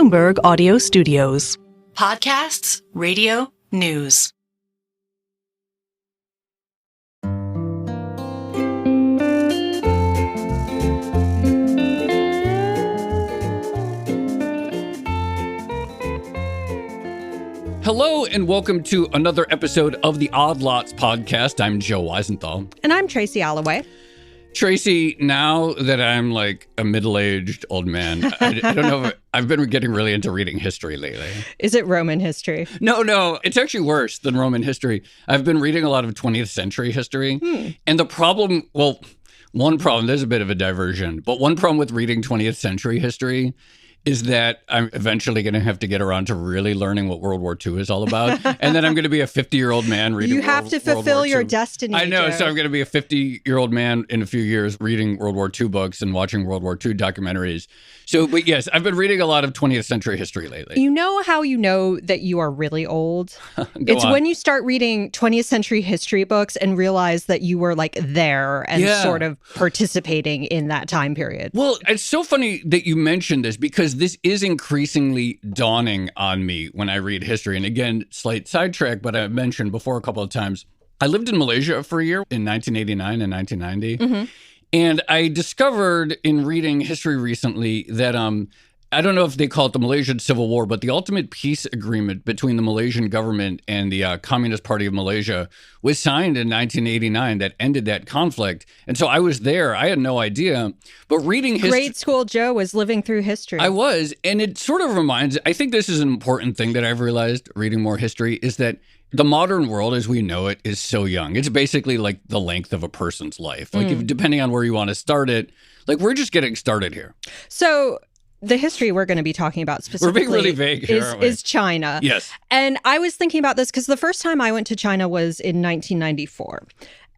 Bloomberg Audio Studios. Podcasts, radio, news. Hello and welcome to another episode of the Odd Lots podcast. I'm Joe Weisenthal. And I'm Tracy Alloway. Tracy, now that I'm like a middle-aged old man, I don't know if I've been getting really into reading history lately. Is it Roman history? No, it's actually worse than Roman history. I've been reading a lot of 20th century history. And the problem, one problem, there's a bit of a diversion, but one problem with reading 20th century history is that I'm eventually going to have to get around to really learning what World War II is all about. And then I'm going to be a 50-year-old man reading You have to fulfill your destiny, I know, Joe. so I'm going to be a 50-year-old man in a few years reading World War II books and watching World War II documentaries. So, but yes, I've been reading a lot of 20th century history lately. You know how you know that you are really old? It's when you start reading 20th century history books and realize that you were like there and sort of participating in that time period. Well, it's so funny that you mentioned this because this is increasingly dawning on me when I read history. And again, slight sidetrack, but I've mentioned before a couple of times, I lived in Malaysia for a year in 1989 and 1990. And I discovered in reading history recently that I don't know if they call it the Malaysian Civil War, but the ultimate peace agreement between the Malaysian government and the Communist Party of Malaysia was signed in 1989 that ended that conflict. And so I was there. I had no idea. But reading history... Grade school Joe was living through history. I was. And it sort of reminds... I think this is an important thing that I've realized reading more history is that the modern world as we know it is so young. It's basically like the length of a person's life. Like if, depending on where you want to start it, like we're just getting started here. So the history we're going to be talking about specifically we're being really vague here, aren't we? is China. Yes. And I was thinking about this because the first time I went to China was in 1994.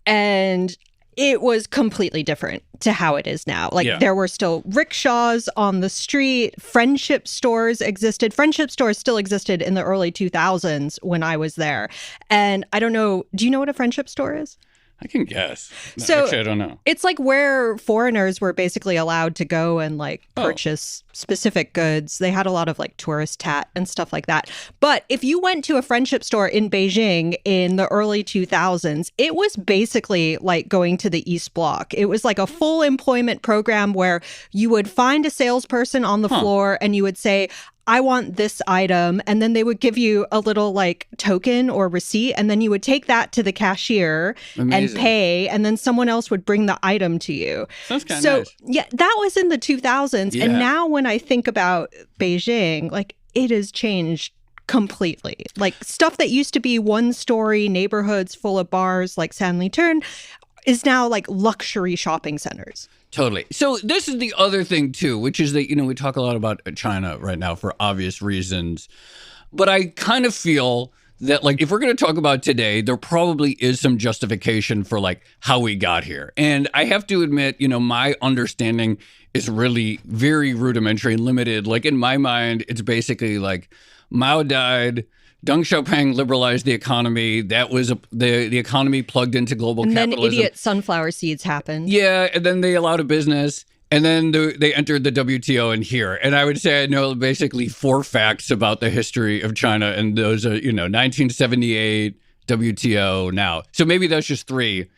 And it was completely different to how it is now. Like there were still rickshaws on the street. Friendship stores existed. Friendship stores still existed in the early 2000s when I was there. And I don't know, do you know what a friendship store is? I can guess. No, So actually, I don't know. It's like where foreigners were basically allowed to go and like purchase specific goods. They had a lot of like tourist tat and stuff like that. But if you went to a friendship store in Beijing in the early 2000s, it was basically like going to the East Bloc. It was like a full employment program where you would find a salesperson on the floor and you would say, I want this item. And then they would give you a little like token or receipt. And then you would take that to the cashier and pay. And then someone else would bring the item to you. Sounds kind of nice. Yeah, that was in the 2000s. Yeah. And now when I think about Beijing, like it has changed completely. Like stuff that used to be one-story neighborhoods full of bars like Sanlitun is now like luxury shopping centers. Totally. So this is the other thing, too, which is that, we talk a lot about China right now for obvious reasons. But I kind of feel that, like, if we're going to talk about today, there probably is some justification for, like, how we got here. And I have to admit, my understanding is really very rudimentary and limited. Like, in my mind, it's basically like Mao died. Deng Xiaoping liberalized the economy. That was the economy plugged into global capitalism. And then idiot sunflower seeds happened. Yeah, and then they allowed a business, and then they entered the WTO in here. And I would say I know basically 4 facts about the history of China, and those are, 1978, WTO now. So maybe that's just 3.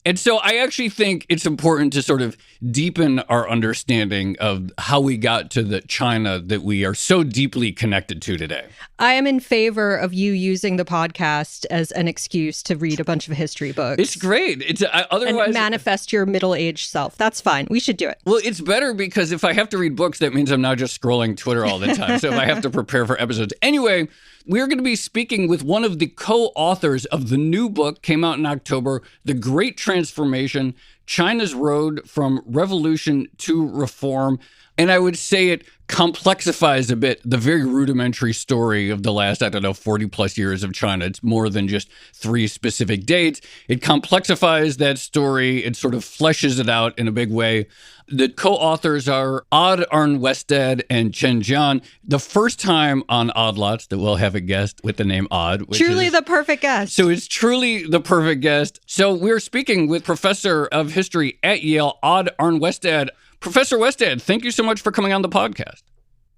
And so I actually think it's important to sort of deepen our understanding of how we got to the China that we are so deeply connected to today. I am in favor of you using the podcast as an excuse to read a bunch of history books. It's great. It's otherwise and manifest your middle-aged self. That's fine. We should do it. Well, it's better because if I have to read books, that means I'm not just scrolling Twitter all the time. So if I have to prepare for episodes. Anyway, we're going to be speaking with one of the co-authors of the new book, came out in October, The Great Transformation, China's Road from Revolution to Reform. And I would say it complexifies a bit the very rudimentary story of the last, 40 plus years of China. It's more than just 3 specific dates. It complexifies that story. It sort of fleshes it out in a big way. The co-authors are Arne Westad and Chen Jian. The first time on Odd Lots that we'll have a guest with the name Odd. Truly the perfect guest. So it's truly the perfect guest. So we're speaking with Professor of History at Yale, Arne Westad. Professor Westad, thank you so much for coming on the podcast.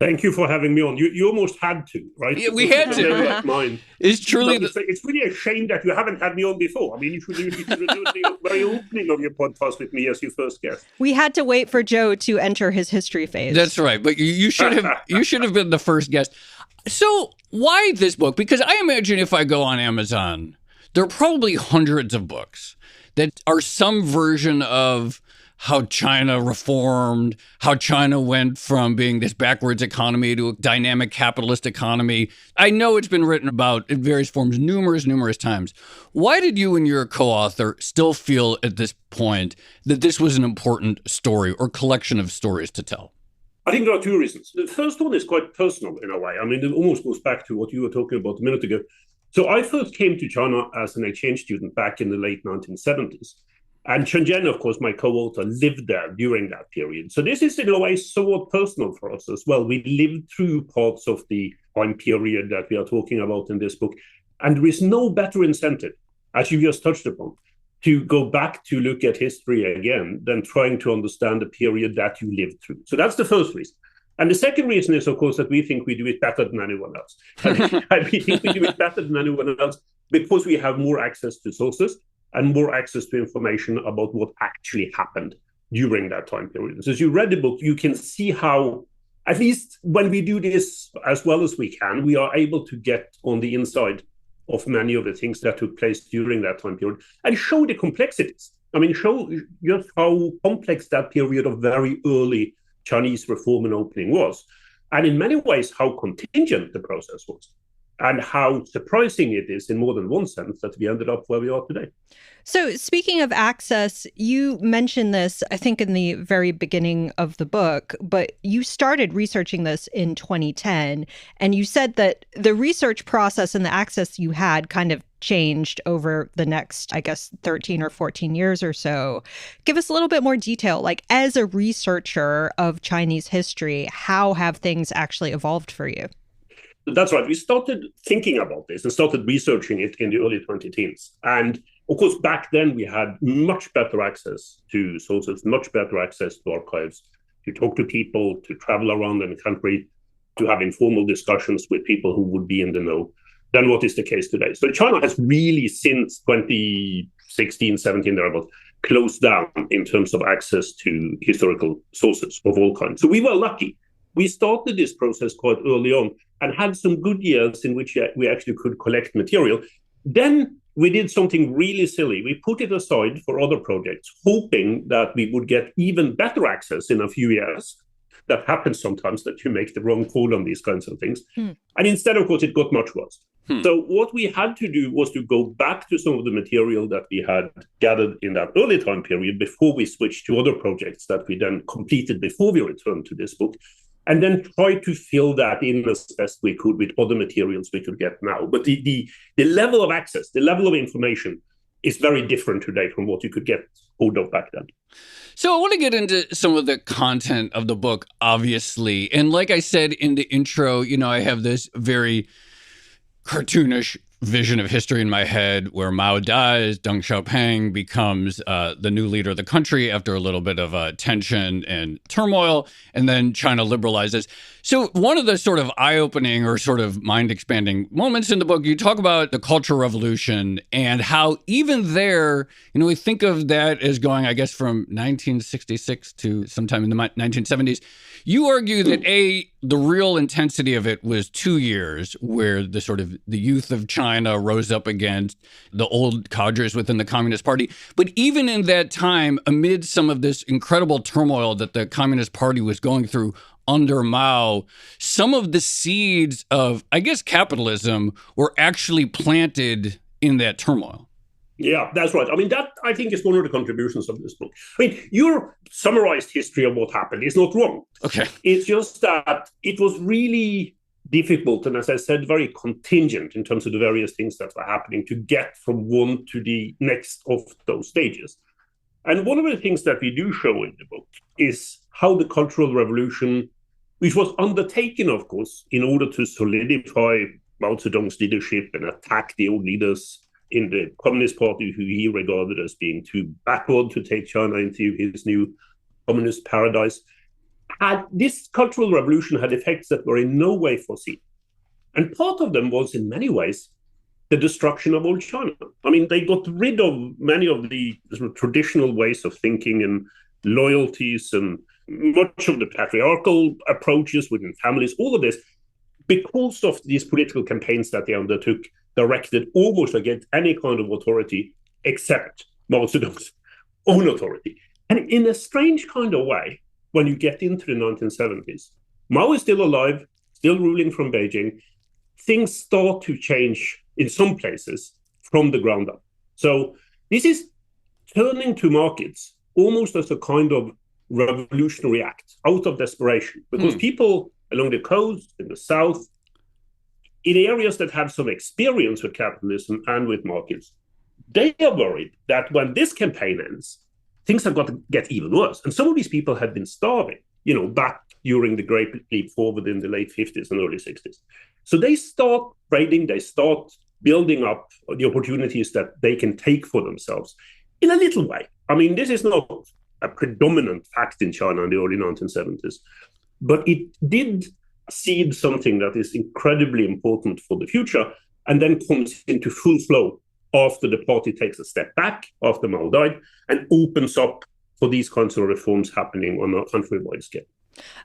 Thank you for having me on. You almost had to, right? Yeah, we had to. Like mine. It's truly... It's really a shame that you haven't had me on before. I mean, you should do the very opening of your podcast with me as your first guest. We had to wait for Joe to enter his history phase. That's right. But you should have been the first guest. So why this book? Because I imagine if I go on Amazon, there are probably hundreds of books that are some version of how China reformed, how China went from being this backwards economy to a dynamic capitalist economy. I know it's been written about in various forms numerous times. Why did you and your co-author still feel at this point that this was an important story or collection of stories to tell? I think there are two reasons. The first one is quite personal in a way. I mean, it almost goes back to what you were talking about a minute ago. So I first came to China as an exchange student back in the late 1970s. And Chen, of course, my co-author, lived there during that period. So this is in a way somewhat personal for us as well. We lived through parts of the time period that we are talking about in this book. And there is no better incentive, as you just touched upon, to go back to look at history again than trying to understand the period that you lived through. So that's the first reason. And the second reason is, of course, that we think we do it better than anyone else. And we think we do it better than anyone else because we have more access to sources and more access to information about what actually happened during that time period. So as you read the book, you can see how, at least when we do this as well as we can, we are able to get on the inside of many of the things that took place during that time period and show the complexities. I mean, show just how complex that period of very early Chinese reform and opening was. And in many ways, how contingent the process was. And how surprising it is in more than one sense that we ended up where we are today. So speaking of access, you mentioned this, I think, in the very beginning of the book, but you started researching this in 2010. And you said that the research process and the access you had kind of changed over the next, I guess, 13 or 14 years or so. Give us a little bit more detail. Like, as a researcher of Chinese history, how have things actually evolved for you? That's right. We started thinking about this and started researching it in the early 2010s. And of course, back then, we had much better access to sources, much better access to archives, to talk to people, to travel around in the country, to have informal discussions with people who would be in the know than what is the case today. So China has really, since 2016, 17, thereabouts, closed down in terms of access to historical sources of all kinds. So we were lucky. We started this process quite early on and had some good years in which we actually could collect material. Then we did something really silly. We put it aside for other projects, hoping that we would get even better access in a few years. That happens sometimes, that you make the wrong call on these kinds of things. And instead, of course, it got much worse. So what we had to do was to go back to some of the material that we had gathered in that early time period before we switched to other projects that we then completed before we returned to this book. And then try to fill that in as best we could with other materials we could get now. But the level of access, the level of information is very different today from what you could get hold of back then. So I want to get into some of the content of the book, obviously. And like I said in the intro, I have this very cartoonish vision of history in my head where Mao dies, Deng Xiaoping becomes the new leader of the country after a little bit of tension and turmoil, and then China liberalizes. So one of the sort of eye-opening or sort of mind-expanding moments in the book, you talk about the Cultural Revolution and how even there, we think of that as going, I guess, from 1966 to sometime in the 1970s. You argue that the real intensity of it was 2 years, where the sort of the youth of China rose up against the old cadres within the Communist Party. But even in that time, amid some of this incredible turmoil that the Communist Party was going through under Mao, some of the seeds of, I guess, capitalism were actually planted in that turmoil. Yeah, that's right. I mean, that, I think, is one of the contributions of this book. I mean, your summarized history of what happened is not wrong. Okay. It's just that it was really difficult and, as I said, very contingent in terms of the various things that were happening to get from one to the next of those stages. And one of the things that we do show in the book is how the Cultural Revolution, which was undertaken, of course, in order to solidify Mao Zedong's leadership and attack the old leaders in the Communist Party, who he regarded as being too backward to take China into his new communist paradise, this cultural revolution had effects that were in no way foreseen. And part of them was, in many ways, the destruction of old China. I mean, they got rid of many of the sort of traditional ways of thinking and loyalties and much of the patriarchal approaches within families, all of this, because of these political campaigns that they undertook, directed almost against any kind of authority except Mao Zedong's own authority. And in a strange kind of way, when you get into the 1970s, Mao is still alive, still ruling from Beijing. Things start to change in some places from the ground up. So this is turning to markets almost as a kind of revolutionary act out of desperation, because people along the coast, in the south, in areas that have some experience with capitalism and with markets, they are worried that when this campaign ends, things have got to get even worse. And some of these people had been starving, back during the Great Leap Forward in the late 50s and early 60s. So they start trading, they start building up the opportunities that they can take for themselves in a little way. I mean, this is not a predominant fact in China in the early 1970s, but it did seed something that is incredibly important for the future and then comes into full flow after the party takes a step back, after Mao died, and opens up for these kinds of reforms happening on a countrywide scale.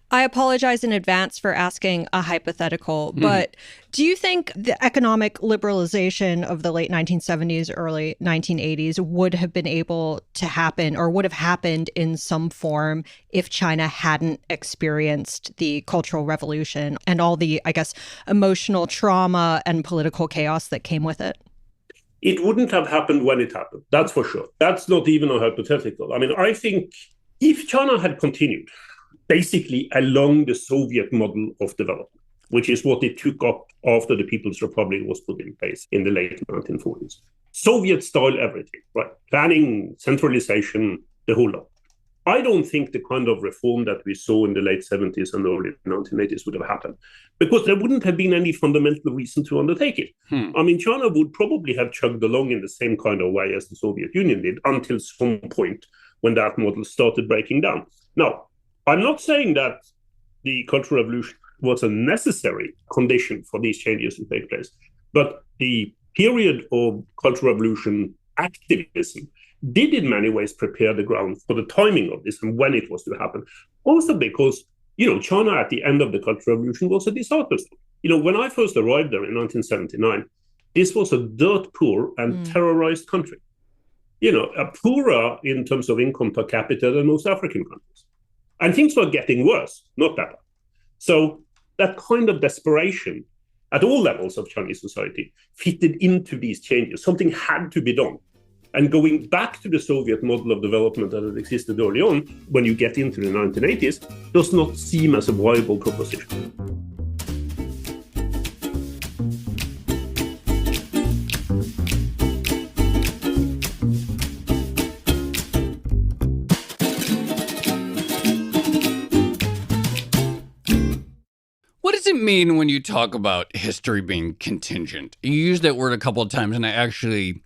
I apologize in advance for asking a hypothetical, but do you think the economic liberalization of the late 1970s, early 1980s would have been able to happen or would have happened in some form if China hadn't experienced the Cultural Revolution and all the, I guess, emotional trauma and political chaos that came with it? It wouldn't have happened when it happened, that's for sure. That's not even a hypothetical. I mean, I think if China had continued basically along the Soviet model of development, which is what it took up after the People's Republic was put in place in the late 1940s. Soviet-style everything, right? Planning, centralization, the whole lot. I don't think the kind of reform that we saw in the late 70s and early 1980s would have happened, because there wouldn't have been any fundamental reason to undertake it. I mean, China would probably have chugged along in the same kind of way as the Soviet Union did until some point when that model started breaking down. Now, I'm not saying that the Cultural Revolution was a necessary condition for these changes to take place, but the period of Cultural Revolution activism did in many ways prepare the ground for the timing of this and when it was to happen. Also because, China at the end of the Cultural Revolution was a disaster. When I first arrived there in 1979, this was a dirt poor and terrorized country. Poorer in terms of income per capita than most African countries. And things were getting worse, not better. So that kind of desperation at all levels of Chinese society fitted into these changes. Something had to be done. And going back to the Soviet model of development that had existed early on, when you get into the 1980s, does not seem as a viable proposition. What does it mean when you talk about history being contingent? You use that word a couple of times, and I actually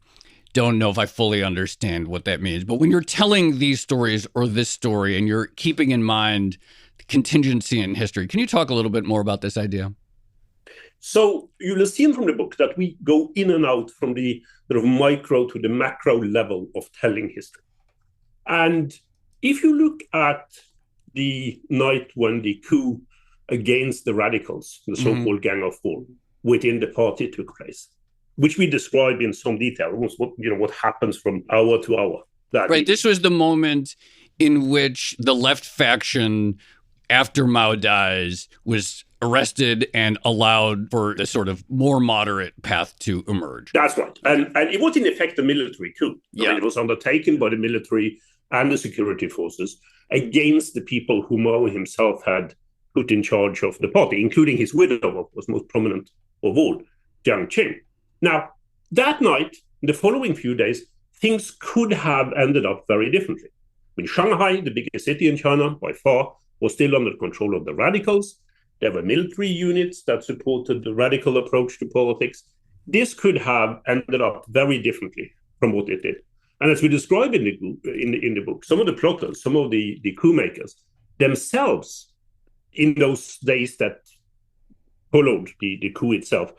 don't know if I fully understand what that means. But when you're telling these stories or this story and you're keeping in mind the contingency in history, can you talk a little bit more about this idea? So you'll have seen from the book that we go in and out from the sort of micro to the macro level of telling history. And if you look at the night when the coup against the radicals, the so-called Gang of Four, within the party took place, which we describe in some detail, almost what happens from hour to hour. Right. This was the moment in which the left faction, after Mao dies, was arrested and allowed for a sort of more moderate path to emerge. That's right. And it was in effect a military coup. Yeah. I mean, it was undertaken by the military and the security forces against the people who Mao himself had put in charge of the party, including his widow, was most prominent of all, Jian. Now, that night, in the following few days, things could have ended up very differently. I mean, Shanghai, the biggest city in China by far, was still under control of the radicals. There were military units that supported the radical approach to politics. This could have ended up very differently from what it did. And as we describe in the book, some of the plotters, some of the coup makers themselves in those days that followed the coup itself,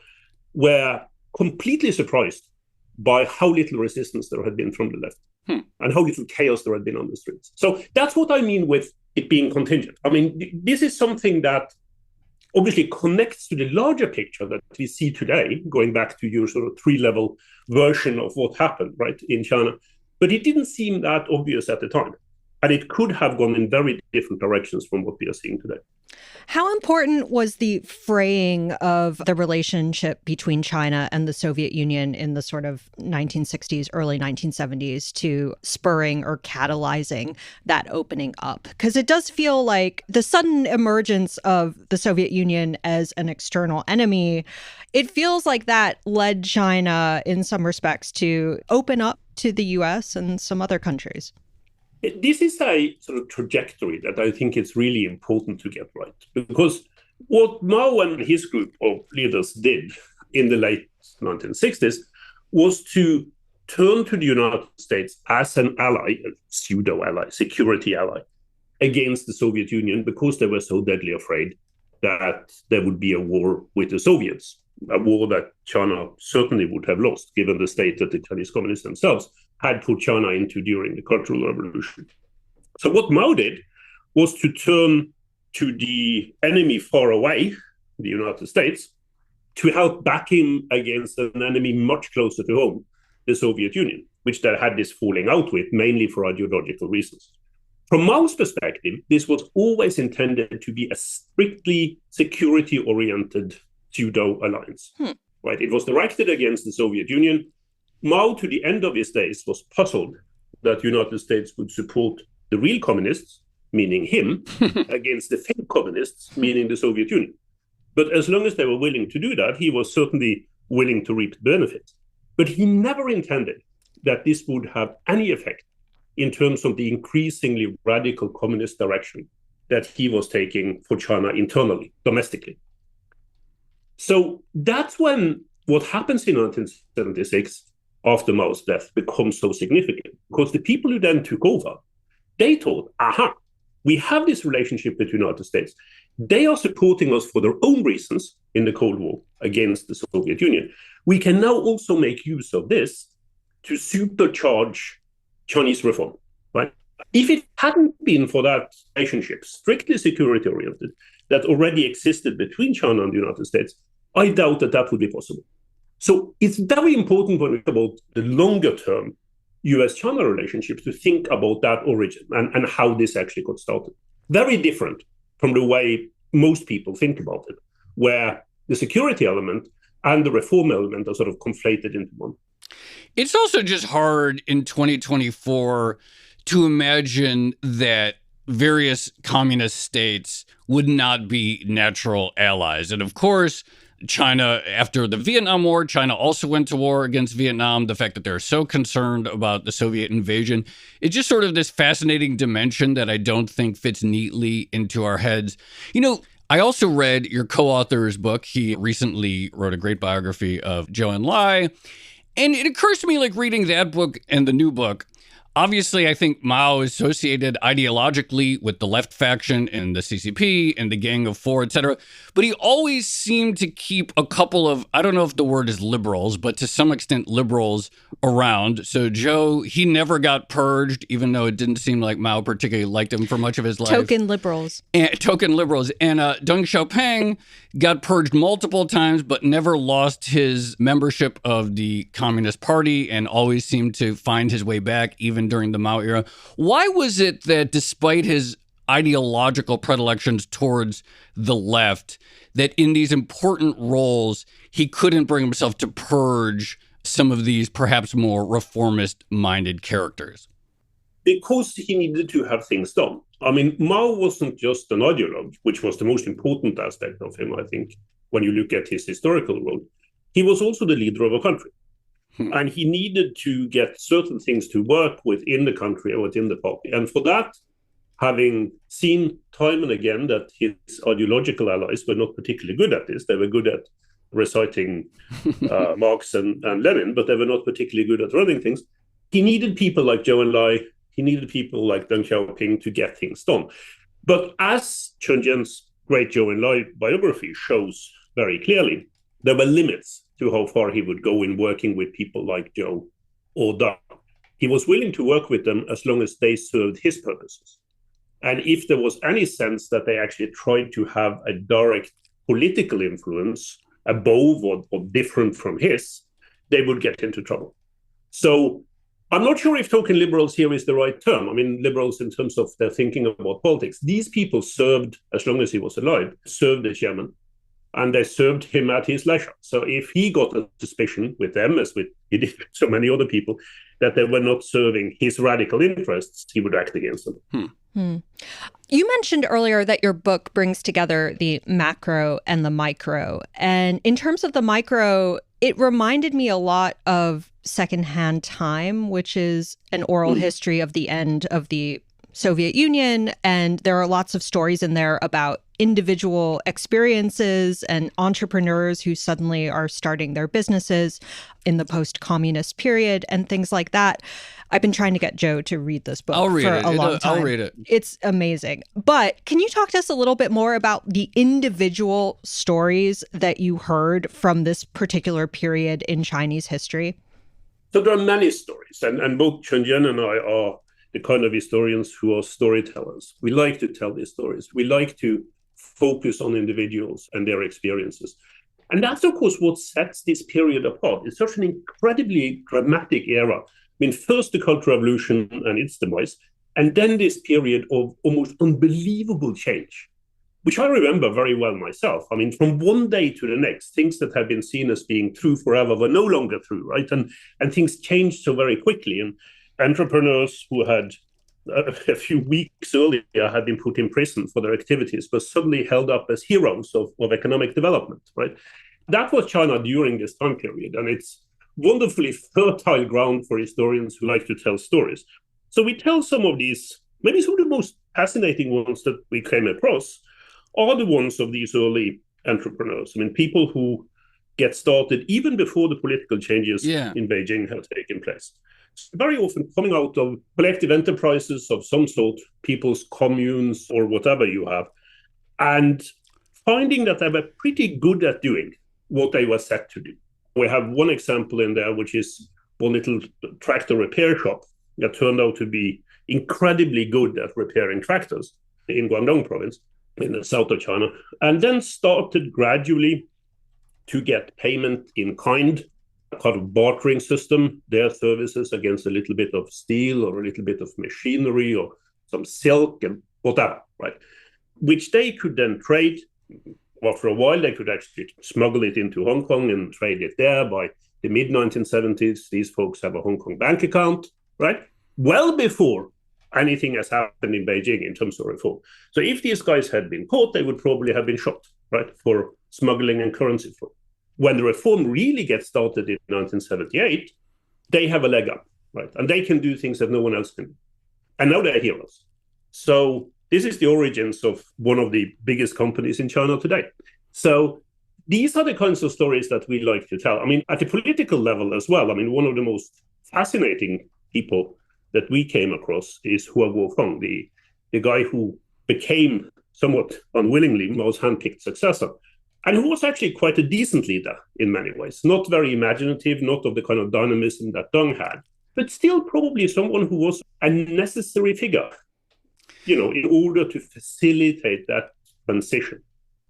were completely surprised by how little resistance there had been from the left and how little chaos there had been on the streets. So that's what I mean with it being contingent. I mean, this is something that obviously connects to the larger picture that we see today, going back to your sort of three-level version of what happened, right, in China. But it didn't seem that obvious at the time. And it could have gone in very different directions from what we are seeing today. How important was the fraying of the relationship between China and the Soviet Union in the sort of 1960s, early 1970s to spurring or catalyzing that opening up? Because it does feel like the sudden emergence of the Soviet Union as an external enemy, it feels like that led China in some respects to open up to the US and some other countries. This is a sort of trajectory that I think it's really important to get right. Because what Mao and his group of leaders did in the late 1960s was to turn to the United States as an ally, a pseudo-ally, security ally, against the Soviet Union because they were so deadly afraid that there would be a war with the Soviets, a war that China certainly would have lost, given the state that the Chinese communists themselves had put China into during the Cultural Revolution. So what Mao did was to turn to the enemy far away, the United States, to help back him against an enemy much closer to home, the Soviet Union, which they had this falling out with, mainly for ideological reasons. From Mao's perspective, this was always intended to be a strictly security-oriented pseudo-alliance. Right? It was directed against the Soviet Union. Mao, to the end of his days, was puzzled that the United States would support the real communists, meaning him, against the fake communists, meaning the Soviet Union. But as long as they were willing to do that, he was certainly willing to reap the benefits. But he never intended that this would have any effect in terms of the increasingly radical communist direction that he was taking for China internally, domestically. So that's when what happens in 1976 after Mao's death becomes so significant, because the people who then took over, they thought, we have this relationship with the United States. They are supporting us for their own reasons in the Cold War against the Soviet Union. We can now also make use of this to supercharge Chinese reform, right? If it hadn't been for that relationship, strictly security-oriented, that already existed between China and the United States, I doubt that that would be possible. So it's very important when we talk about the longer-term US-China relationships to think about that origin and how this actually got started. Very different from the way most people think about it, where the security element and the reform element are sort of conflated into one. It's also just hard in 2024 to imagine that various communist states would not be natural allies. And of course, China, after the Vietnam War, China also went to war against Vietnam. The fact that they're so concerned about the Soviet invasion, it's just sort of this fascinating dimension that I don't think fits neatly into our heads. You know, I also read your co-author's book. He recently wrote a great biography of Jian. And it occurs to me, like reading that book and the new book, obviously, I think Mao is associated ideologically with the left faction and the CCP and the Gang of Four, et cetera. But he always seemed to keep a couple of, I don't know if the word is liberals, but to some extent liberals around. So Joe, he never got purged, even though it didn't seem like Mao particularly liked him for much of his life. Token liberals. And Deng Xiaoping got purged multiple times, but never lost his membership of the Communist Party and always seemed to find his way back, even during the Mao era. Why was it that despite his ideological predilections towards the left, that in these important roles, he couldn't bring himself to purge some of these perhaps more reformist-minded characters? Because he needed to have things done. I mean, Mao wasn't just an ideologue, which was the most important aspect of him, I think, when you look at his historical role. He was also the leader of a country. And he needed to get certain things to work within the country or within the party. And for that, having seen time and again that his ideological allies were not particularly good at this, they were good at reciting Marx and Lenin, but they were not particularly good at running things. He needed people like Zhou Enlai, he needed people like Deng Xiaoping to get things done. But as Chen Jian's great Zhou Enlai biography shows very clearly, there were limits to how far he would go in working with people like Zhou or Deng. He was willing to work with them as long as they served his purposes. And if there was any sense that they actually tried to have a direct political influence above or different from his, they would get into trouble. So I'm not sure if token liberals here is the right term. I mean, liberals in terms of their thinking about politics. These people served, as long as he was alive, served the chairman, and they served him at his leisure. So if he got a suspicion with them, as with he did with so many other people, that they were not serving his radical interests, he would act against them. You mentioned earlier that your book brings together the macro and the micro. And in terms of the micro, it reminded me a lot of Secondhand Time, which is an oral history of the end of the Soviet Union. And there are lots of stories in there about individual experiences and entrepreneurs who suddenly are starting their businesses in the post-communist period and things like that. I've been trying to get Joe to read this book for a long time. I'll read it. It's amazing. But can you talk to us a little bit more about the individual stories that you heard from this particular period in Chinese history? So there are many stories, and both Jian and I are the kind of historians who are storytellers. We like to tell these stories. We like to focus on individuals and their experiences. And that's, of course, what sets this period apart. It's such an incredibly dramatic era. I mean, first the Cultural Revolution and its demise, and then this period of almost unbelievable change, which I remember very well myself. I mean, from one day to the next, things that had been seen as being true forever were no longer true, right? And things changed so very quickly. And entrepreneurs who had a few weeks earlier had been put in prison for their activities were suddenly held up as heroes of economic development, right? That was China during this time period, and it's wonderfully fertile ground for historians who like to tell stories. So we tell some of these, maybe some of the most fascinating ones that we came across are the ones of these early entrepreneurs. I mean, people who get started even before the political changes in Beijing have taken place. Very often coming out of collective enterprises of some sort, people's communes or whatever you have, and finding that they were pretty good at doing what they were set to do. We have one example in there, which is one little tractor repair shop that turned out to be incredibly good at repairing tractors in Guangdong province, in the south of China, and then started gradually to get payment in kind, a kind of bartering system, their services against a little bit of steel or a little bit of machinery or some silk and whatever, right? Which they could then trade. After a while, they could actually smuggle it into Hong Kong and trade it there. By the mid-1970s, these folks have a Hong Kong bank account, right? Well before anything has happened in Beijing in terms of reform. So if these guys had been caught, they would probably have been shot, right, for smuggling and currency fraud. When the reform really gets started in 1978, they have a leg up, right? And they can do things that no one else can do. And now they're heroes. So this is the origins of one of the biggest companies in China today. So these are the kinds of stories that we like to tell. I mean, at the political level as well, I mean, one of the most fascinating people that we came across is Hua Guofeng, the guy who became somewhat unwillingly Mao's handpicked successor, and who was actually quite a decent leader in many ways. Not very imaginative, not of the kind of dynamism that Deng had, but still probably someone who was a necessary figure, you know, in order to facilitate that transition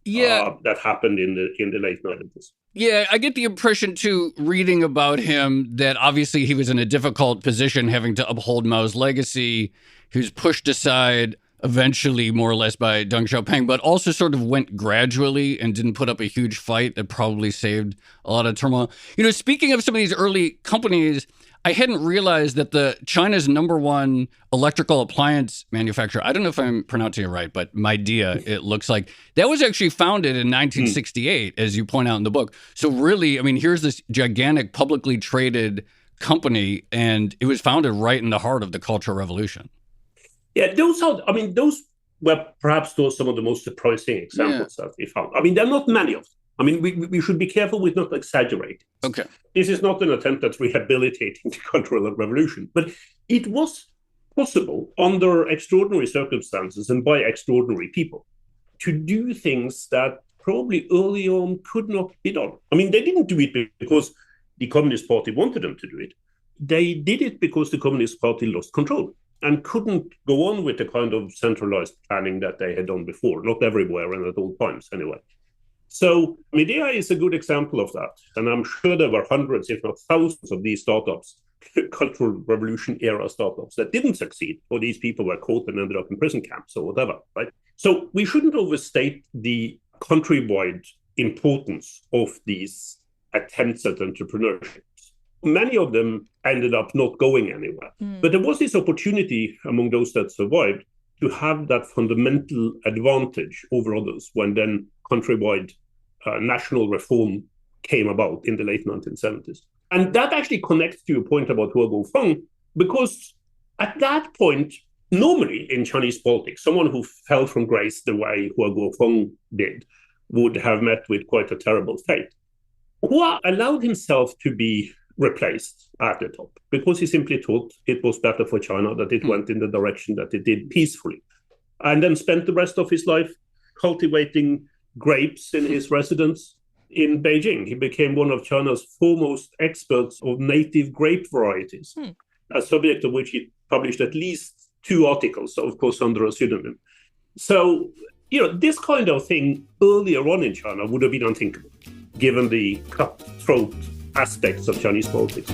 that happened in the late 90s. Yeah, I get the impression, too, reading about him, that obviously he was in a difficult position having to uphold Mao's legacy. He was pushed aside eventually, more or less, by Deng Xiaoping, but also sort of went gradually and didn't put up a huge fight that probably saved a lot of turmoil. You know, speaking of some of these early companies, I hadn't realized that China's number one electrical appliance manufacturer, I don't know if I'm pronouncing it right, but Midea, it looks like, that was actually founded in 1968, as you point out in the book. So really, I mean, here's this gigantic publicly traded company, and it was founded right in the heart of the Cultural Revolution. Yeah, those were perhaps some of the most surprising examples that we found. I mean, there are not many of them. I mean, we should be careful with not exaggerating. Okay. This is not an attempt at rehabilitating the Cultural Revolution, but it was possible under extraordinary circumstances and by extraordinary people to do things that probably early on could not be done. I mean, they didn't do it because the Communist Party wanted them to do it. They did it because the Communist Party lost control and couldn't go on with the kind of centralized planning that they had done before, not everywhere and at all times anyway. So Medea is a good example of that. And I'm sure there were hundreds, if not thousands, of these startups, Cultural Revolution era startups, that didn't succeed, or these people were caught and ended up in prison camps or whatever, right? So we shouldn't overstate the countrywide importance of these attempts at entrepreneurship. Many of them ended up not going anywhere. But there was this opportunity among those that survived to have that fundamental advantage over others when then countrywide national reform came about in the late 1970s. And that actually connects to your point about Hua Guofeng, because at that point, normally in Chinese politics, someone who fell from grace the way Hua Guofeng did would have met with quite a terrible fate. Hua allowed himself to be replaced at the top because he simply thought it was better for China that it went in the direction that it did peacefully, and then spent the rest of his life cultivating grapes in his residence in Beijing. He became one of China's foremost experts of native grape varieties, a subject of which he published at least 2 articles, of course, under a pseudonym. So, this kind of thing earlier on in China would have been unthinkable, given the cutthroat aspects of Chinese politics.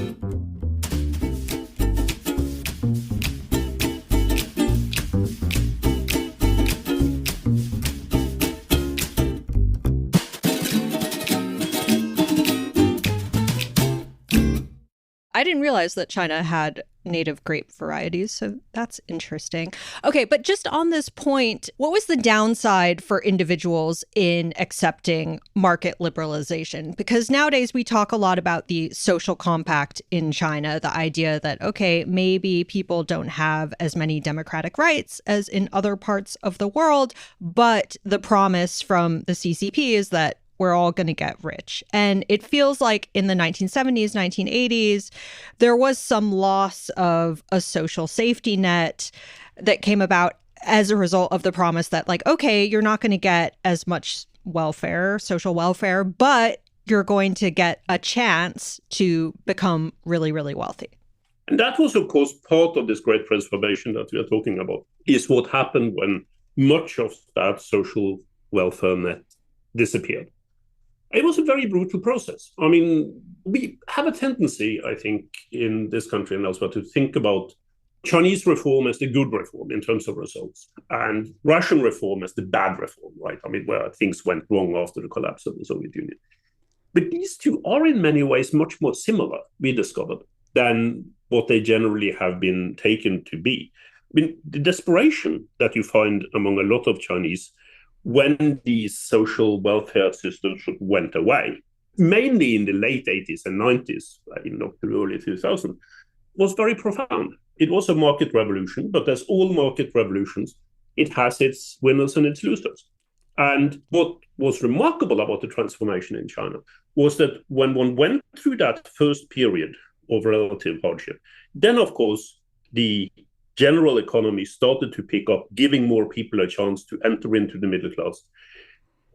I didn't realize that China had native grape varieties, so that's interesting. Okay, but just on this point, what was the downside for individuals in accepting market liberalization? Because nowadays we talk a lot about the social compact in China, the idea that, okay, maybe people don't have as many democratic rights as in other parts of the world, but the promise from the CCP is that we're all going to get rich. And it feels like in the 1970s, 1980s, there was some loss of a social safety net that came about as a result of the promise that, like, okay, you're not going to get as much welfare, social welfare, but you're going to get a chance to become really, really wealthy. And that was, of course, part of this great transformation that we are talking about, is what happened when much of that social welfare net disappeared. It was a very brutal process. I mean, we have a tendency, I think, in this country and elsewhere to think about Chinese reform as the good reform in terms of results, and Russian reform as the bad reform, right? I mean, where things went wrong after the collapse of the Soviet Union. But these two are in many ways much more similar, we discovered, than what they generally have been taken to be. I mean, the desperation that you find among a lot of Chinese when these social welfare systems went away, mainly in the late 80s and 90s, up to the early 2000s, was very profound. It was a market revolution, but as all market revolutions, it has its winners and its losers. And what was remarkable about the transformation in China was that when one went through that first period of relative hardship, then, of course, the general economy started to pick up, giving more people a chance to enter into the middle class.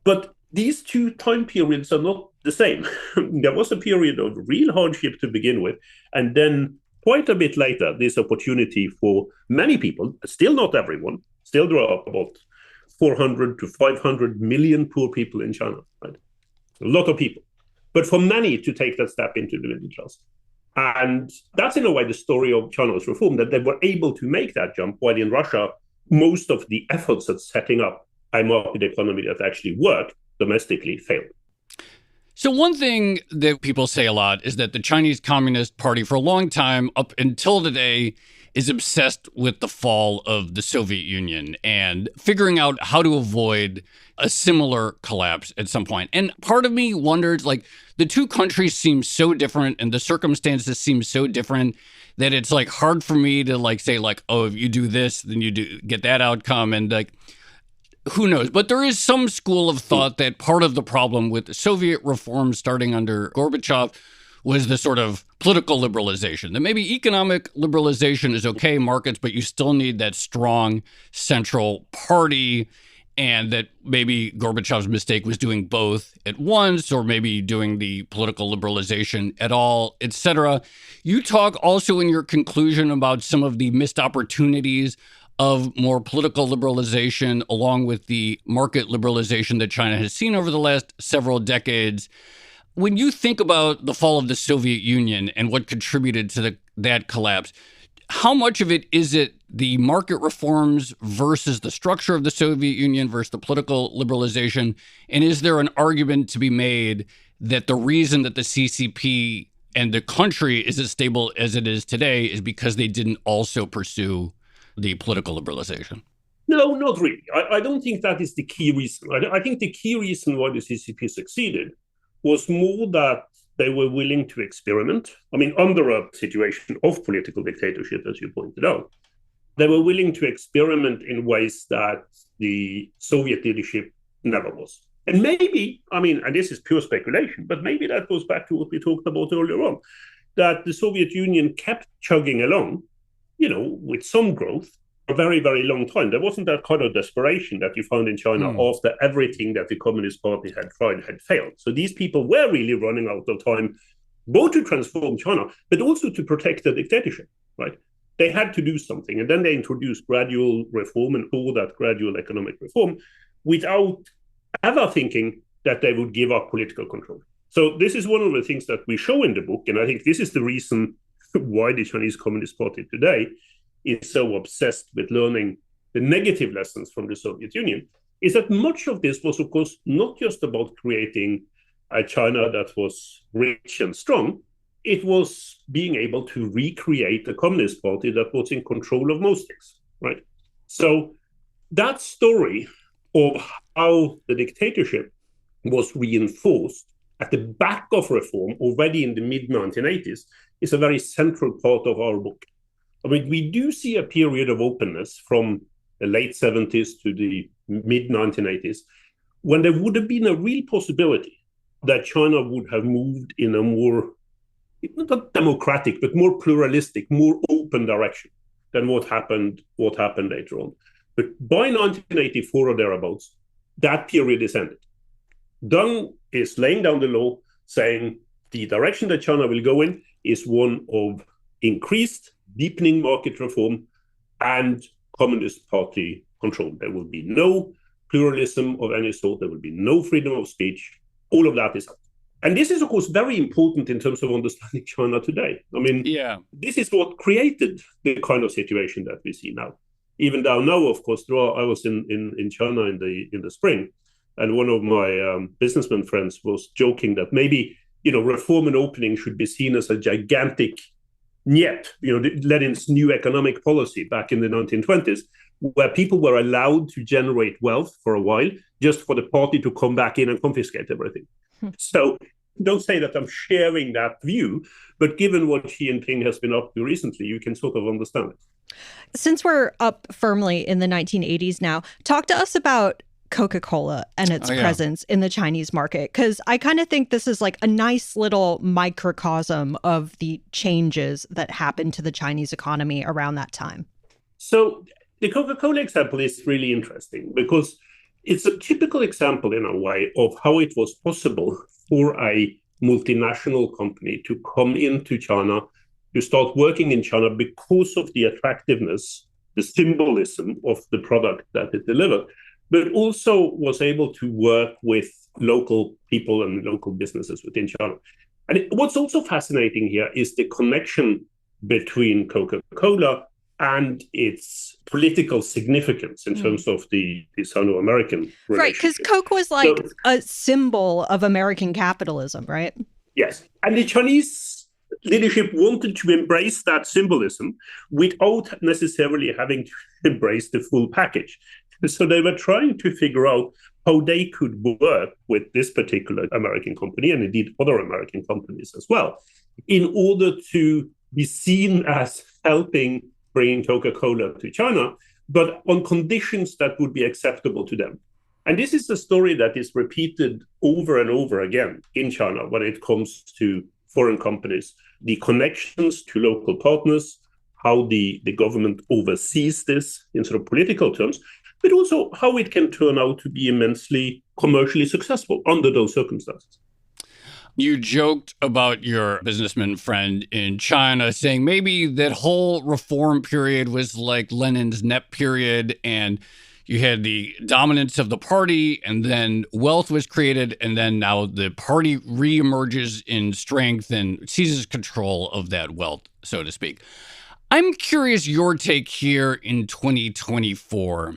But these two time periods are not the same. There was a period of real hardship to begin with, and then quite a bit later, this opportunity for many people, still not everyone, still there are about 400 to 500 million poor people in China, right? A lot of people. But for many to take that step into the middle class. And that's in a way the story of China's reform, that they were able to make that jump, while in Russia, most of the efforts at setting up a market economy that actually worked domestically failed. So one thing that people say a lot is that the Chinese Communist Party for a long time, up until today, is obsessed with the fall of the Soviet Union and figuring out how to avoid a similar collapse at some point. And part of me wonders, like, the two countries seem so different and the circumstances seem so different that it's like hard for me to like say like, oh, if you do this, then you do get that outcome. And like, who knows? But there is some school of thought that part of the problem with the Soviet reforms starting under Gorbachev was the sort of political liberalization, that maybe economic liberalization is okay, markets, but you still need that strong central party. and that maybe Gorbachev's mistake was doing both at once, or maybe doing the political liberalization at all, etc. You talk also in your conclusion about some of the missed opportunities of more political liberalization, along with the market liberalization that China has seen over the last several decades. When you think about the fall of the Soviet Union and what contributed to that collapse, how much of it is it the market reforms versus the structure of the Soviet Union versus the political liberalization? And is there an argument to be made that the reason that the CCP and the country is as stable as it is today is because they didn't also pursue the political liberalization? No, not really. I don't think that is the key reason. I think the key reason why the CCP succeeded was more that they were willing to experiment. I mean, under a situation of political dictatorship, as you pointed out, they were willing to experiment in ways that the Soviet leadership never was. And maybe, I mean, and this is pure speculation, but maybe that goes back to what we talked about earlier on, that the Soviet Union kept chugging along, with some growth for a very, very long time. There wasn't that kind of desperation that you found in China after everything that the Communist Party had tried had failed. So these people were really running out of time, both to transform China, but also to protect the dictatorship, right? They had to do something. And then they introduced gradual reform and all that gradual economic reform without ever thinking that they would give up political control. So this is one of the things that we show in the book. And I think this is the reason why the Chinese Communist Party today is so obsessed with learning the negative lessons from the Soviet Union, is that much of this was, of course, not just about creating a China that was rich and strong. It was being able to recreate a Communist Party that was in control of most things, right? So that story of how the dictatorship was reinforced at the back of reform already in the mid-1980s is a very central part of our book. I mean, we do see a period of openness from the late 70s to the mid-1980s when there would have been a real possibility that China would have moved in a more, not democratic, but more pluralistic, more open direction than what happened later on. But by 1984 or thereabouts, that period is ended. Deng is laying down the law, saying the direction that China will go in is one of increased, deepening market reform and Communist Party control. There will be no pluralism of any sort. There will be no freedom of speech. All of that is out. And this is, of course, very important in terms of understanding China today. I mean, This is what created the kind of situation that we see now. Even though now, of course, I was in China in the spring, and one of my businessman friends was joking that maybe reform and opening should be seen as a gigantic niet, Lenin's new economic policy back in the 1920s, where people were allowed to generate wealth for a while just for the party to come back in and confiscate everything. So don't say that I'm sharing that view, but given what Xi Jinping has been up to recently, you can sort of understand it. Since we're up firmly in the 1980s now, talk to us about Coca-Cola and its presence in the Chinese market, because I kind of think this is like a nice little microcosm of the changes that happened to the Chinese economy around that time. So the Coca-Cola example is really interesting because it's a typical example in a way of how it was possible for a multinational company to come into China, to start working in China because of the attractiveness, the symbolism of the product that it delivered, but also was able to work with local people and local businesses within China. And what's also fascinating here is the connection between Coca-Cola and its political significance in terms of the Sino-American relationship. Right, because Coke was like a symbol of American capitalism, right? Yes, and the Chinese leadership wanted to embrace that symbolism without necessarily having to embrace the full package. So they were trying to figure out how they could work with this particular American company, and indeed other American companies as well, in order to be seen as helping bringing Coca-Cola to China, but on conditions that would be acceptable to them. And this is a story that is repeated over and over again in China when it comes to foreign companies, the connections to local partners, how the government oversees this in sort of political terms, but also how it can turn out to be immensely commercially successful under those circumstances. You joked about your businessman friend in China saying maybe that whole reform period was like Lenin's NEP period, and you had the dominance of the party, and then wealth was created, and then now the party reemerges in strength and seizes control of that wealth, so to speak. I'm curious your take here in 2024.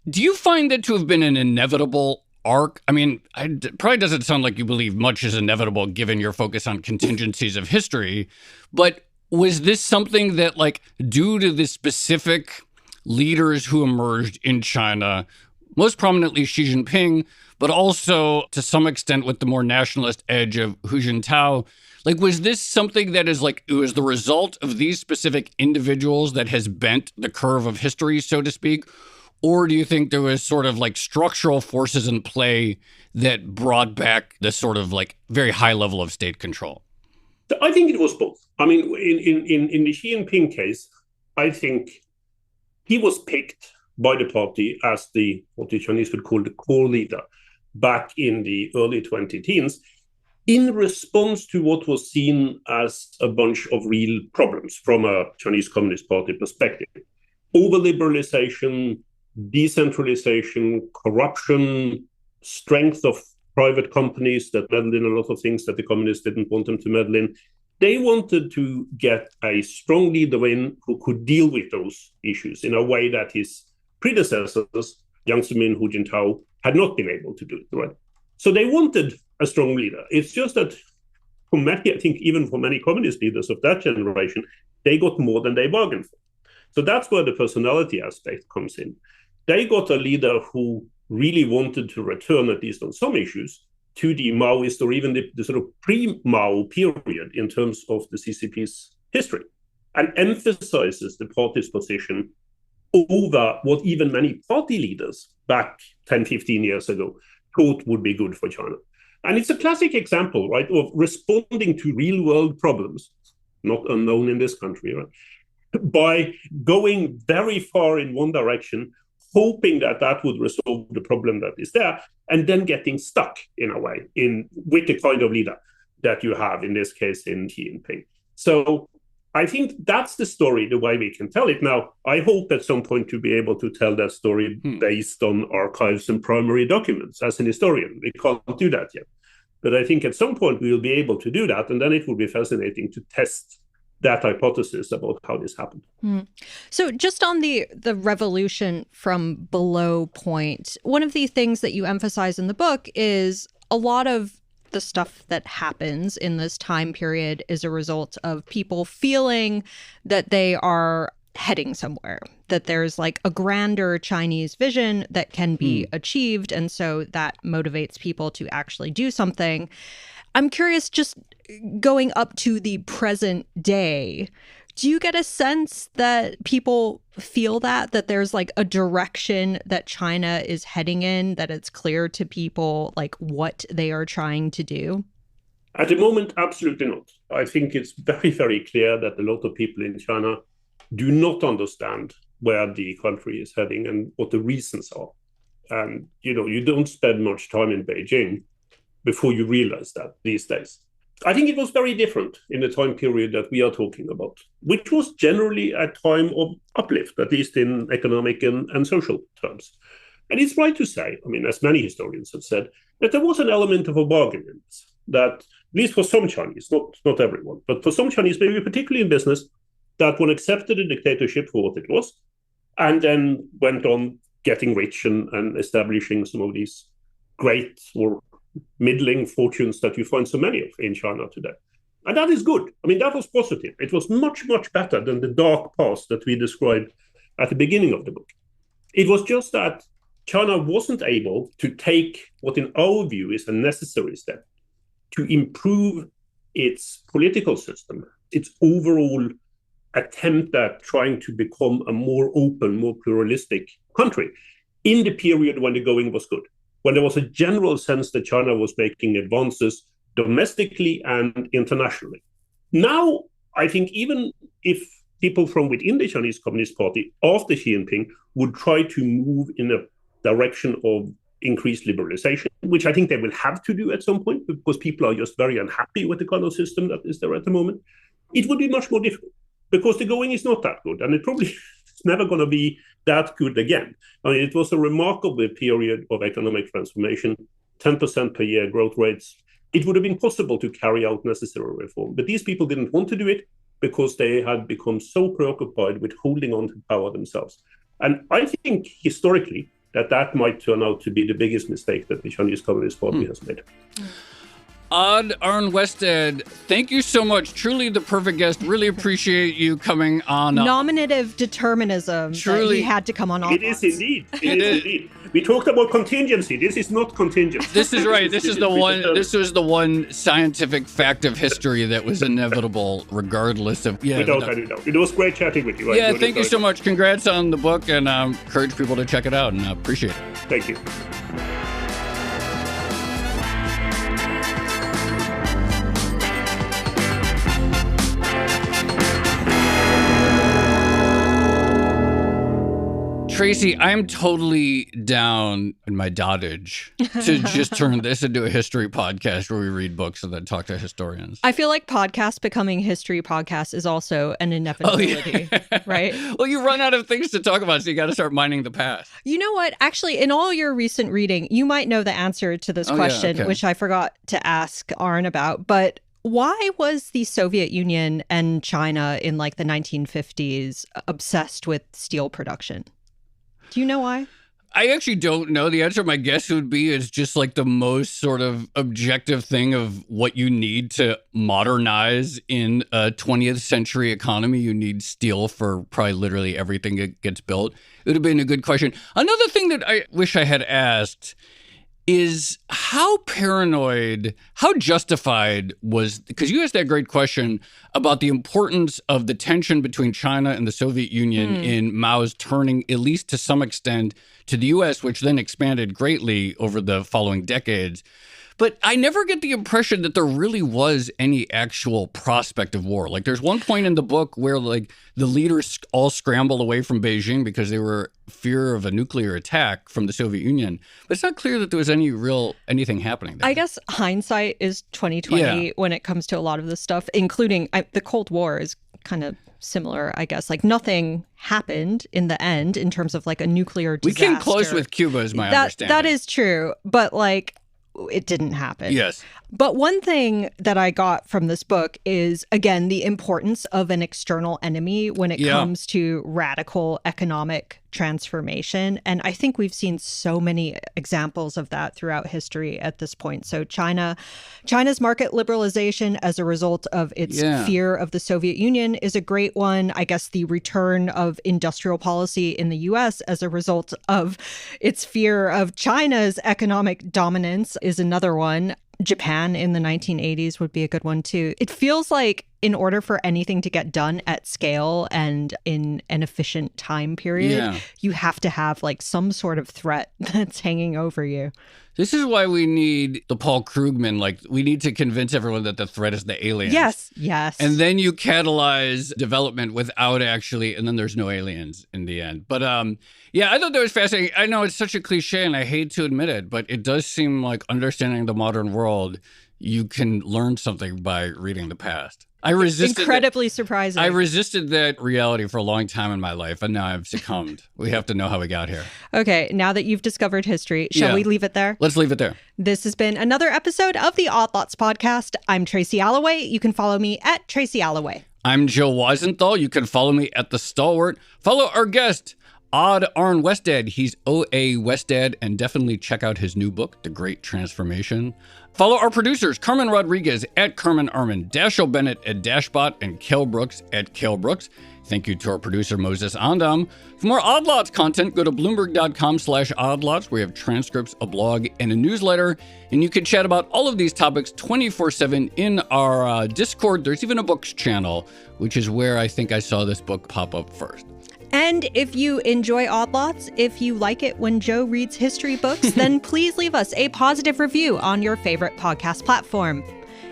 Do you find that to have been an inevitable arc? I mean, it probably doesn't sound like you believe much is inevitable given your focus on contingencies of history, but was this something that, like, due to the specific leaders who emerged in China, most prominently Xi Jinping, but also to some extent with the more nationalist edge of Hu Jintao, like, was this something that is like, it was the result of these specific individuals that has bent the curve of history, so to speak? Or do you think there was sort of like structural forces in play that brought back this sort of like very high level of state control? I think it was both. I mean, in the Xi Jinping case, I think he was picked by the party as what the Chinese would call the core leader back in the early 2010s in response to what was seen as a bunch of real problems from a Chinese Communist Party perspective. Over-liberalization, decentralization, corruption, strength of private companies that meddled in a lot of things that the communists didn't want them to meddle in. They wanted to get a strong leader in who could deal with those issues in a way that his predecessors, Jiang Zemin, Hu Jintao, had not been able to do it, right? So they wanted a strong leader. It's just that for many, I think even for many communist leaders of that generation, they got more than they bargained for. So that's where the personality aspect comes in. They got a leader who really wanted to return, at least on some issues, to the Maoist or even the sort of pre-Mao period in terms of the CCP's history, and emphasizes the party's position over what even many party leaders back 10, 15 years ago thought would be good for China. And it's a classic example, right, of responding to real-world problems, not unknown in this country, right, by going very far in one direction, hoping that that would resolve the problem that is there, and then getting stuck in a way with the kind of leader that you have in this case in Xi Jinping. So I think that's the story, the way we can tell it. Now, I hope at some point to be able to tell that story based on archives and primary documents. As an historian, we can't do that yet. But I think at some point we will be able to do that, and then it will be fascinating to test that hypothesis about how this happened. So just on the revolution from below point, one of the things that you emphasize in the book is a lot of the stuff that happens in this time period is a result of people feeling that they are heading somewhere, that there's like a grander Chinese vision that can be achieved. And so that motivates people to actually do something. I'm curious, just going up to the present day, do you get a sense that people feel that there's like a direction that China is heading in, that it's clear to people like what they are trying to do? At the moment, absolutely not. I think it's very, very clear that a lot of people in China do not understand where the country is heading and what the reasons are. And, you don't spend much time in Beijing before you realize that these days. I think it was very different in the time period that we are talking about, which was generally a time of uplift, at least in economic and social terms. And it's right to say, I mean, as many historians have said, that there was an element of a bargain in this, that at least for some Chinese, not everyone, but for some Chinese, maybe particularly in business, that one accepted the dictatorship for what it was, and then went on getting rich and establishing some of these great or middling fortunes that you find so many of in China today. And that is good. I mean, that was positive. It was much, much better than the dark past that we described at the beginning of the book. It was just that China wasn't able to take what in our view is a necessary step to improve its political system, its overall attempt at trying to become a more open, more pluralistic country in the period when the going was good, when there was a general sense that China was making advances domestically and internationally. Now, I think even if people from within the Chinese Communist Party after Xi Jinping would try to move in a direction of increased liberalization, which I think they will have to do at some point because people are just very unhappy with the kind of system that is there at the moment. It would be much more difficult because the going is not that good, and it probably is never going to be that good again. I mean, it was a remarkable period of economic transformation, 10% per year growth rates. It would have been possible to carry out necessary reform, but these people didn't want to do it because they had become so preoccupied with holding on to power themselves. And I think historically, that might turn out to be the biggest mistake that the Chinese Communist Party has made. Arne Westad, thank you so much. Truly the perfect guest. Really appreciate you coming on. Nominative determinism. Truly. He had to come on. It is indeed. It is indeed. We talked about contingency. This is not contingency. This is right. This is the one. This was the one scientific fact of history that was inevitable, regardless of. Without any doubt. It was great chatting with you. Thank you so much. Congrats on the book, and encourage people to check it out, and appreciate it. Thank you. Tracy, I'm totally down in my dotage to just turn this into a history podcast where we read books and then talk to historians. I feel like podcasts becoming history podcasts is also an inevitability, right? Well, you run out of things to talk about, so you got to start mining the past. You know what? Actually, in all your recent reading, you might know the answer to this question, which I forgot to ask Arne about, but why was the Soviet Union and China in like the 1950s obsessed with steel production? Do you know why? I actually don't know the answer. My guess would be it's just like the most sort of objective thing of what you need to modernize in a 20th century economy. You need steel for probably literally everything that gets built. It would have been a good question. Another thing that I wish I had asked is how paranoid, how justified was, because you asked that great question about the importance of the tension between China and the Soviet Union in Mao's turning, at least to some extent, to the U.S., which then expanded greatly over the following decades. But I never get the impression that there really was any actual prospect of war. Like there's one point in the book where like the leaders all scrambled away from Beijing because they were fear of a nuclear attack from the Soviet Union. But it's not clear that there was anything happening there. I guess hindsight is 2020 when it comes to a lot of this stuff, including the Cold War is kind of similar, I guess. Like nothing happened in the end in terms of like a nuclear disaster. We came close with Cuba is my understanding. That is true. But like it didn't happen. Yes. But one thing that I got from this book is, again, the importance of an external enemy when it comes to radical economic transformation. And I think we've seen so many examples of that throughout history at this point. So China's market liberalization as a result of its fear of the Soviet Union is a great one. I guess the return of industrial policy in the US as a result of its fear of China's economic dominance is another one. Japan in the 1980s would be a good one too. It feels like in order for anything to get done at scale and in an efficient time period, you have to have like some sort of threat that's hanging over you. This is why we need the Paul Krugman. Like, we need to convince everyone that the threat is the aliens. Yes. And then you catalyze development without actually, and then there's no aliens in the end. But I thought that was fascinating. I know it's such a cliche and I hate to admit it, but it does seem like understanding the modern world, you can learn something by reading the past. I resisted incredibly surprising. I resisted that reality for a long time in my life, and now I've succumbed. We have to know how we got here. Okay, now that you've discovered history, shall we leave it there? Let's leave it there. This has been another episode of the Odd Lots podcast. I'm Tracy Alloway. You can follow me at Tracy Alloway. I'm Joe Weisenthal. You can follow me at The Stalwart. Follow our guest, Arne Westad. He's O.A. Westad, and definitely check out his new book, The Great Transformation. Follow our producers, Carmen Rodriguez at Carmen Armin, Dashiell Bennett at Dashbot, and Kel Brooks at Kel Brooks. Thank you to our producer, Moses Andam. For more Odd Lots content, go to Bloomberg.com/oddlots, where we have transcripts, a blog, and a newsletter. And you can chat about all of these topics 24/7 in our Discord. There's even a books channel, which is where I think I saw this book pop up first. And if you enjoy Odd Lots, if you like it when Joe reads history books, then please leave us a positive review on your favorite podcast platform.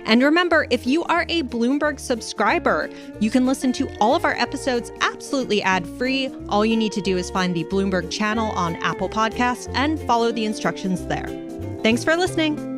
And remember, if you are a Bloomberg subscriber, you can listen to all of our episodes absolutely ad-free. All you need to do is find the Bloomberg channel on Apple Podcasts and follow the instructions there. Thanks for listening.